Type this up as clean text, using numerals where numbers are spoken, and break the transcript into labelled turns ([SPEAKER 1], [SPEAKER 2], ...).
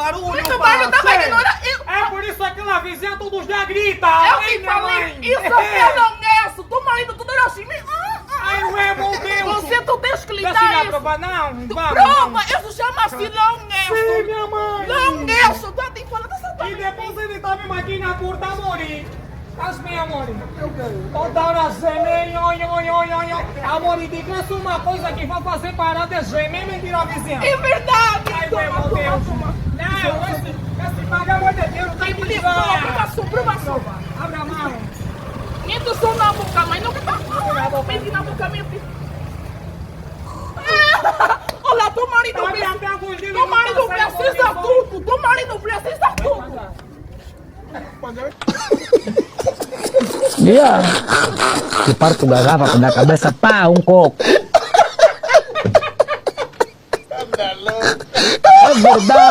[SPEAKER 1] barulho,
[SPEAKER 2] Muito barulho também, que não era...
[SPEAKER 3] É por isso que aquela vizinha todos já grita.
[SPEAKER 2] Eu
[SPEAKER 3] Ei,
[SPEAKER 2] que
[SPEAKER 3] minha
[SPEAKER 2] falei,
[SPEAKER 3] mãe.
[SPEAKER 2] isso eu não neço. Tu marido tudo era assim.
[SPEAKER 3] Ai, ué, meu Deus.
[SPEAKER 2] Você, tu tens que
[SPEAKER 3] Dá
[SPEAKER 2] lidar
[SPEAKER 3] sinal
[SPEAKER 2] isso.
[SPEAKER 3] prova, não?
[SPEAKER 2] Tu
[SPEAKER 3] Vamos,
[SPEAKER 2] prova,
[SPEAKER 3] vamos.
[SPEAKER 2] isso chama-se não neço.
[SPEAKER 3] Sim, minha mãe.
[SPEAKER 2] Não neço. Tu tem que falar dessa
[SPEAKER 3] E depois ele tá me maquinando por tá morir. Estás bem, amor? Toda hora gemer, amor, e diga uma coisa que vai fazer parar de gemer, mentira, vizinha.
[SPEAKER 2] É verdade.
[SPEAKER 3] Ai, meu Deus. Não, esse pagamento de Deus não tem que
[SPEAKER 2] Provação.
[SPEAKER 3] Abre a mão.
[SPEAKER 2] Minto só na boca, mas não que tá falando. Pedi na boca, meu filho. Olha, teu marido precisa tudo. Teu marido precisa tudo.
[SPEAKER 4] Dia, si parto garrafa con la cabeza pa un coco. Es verdad.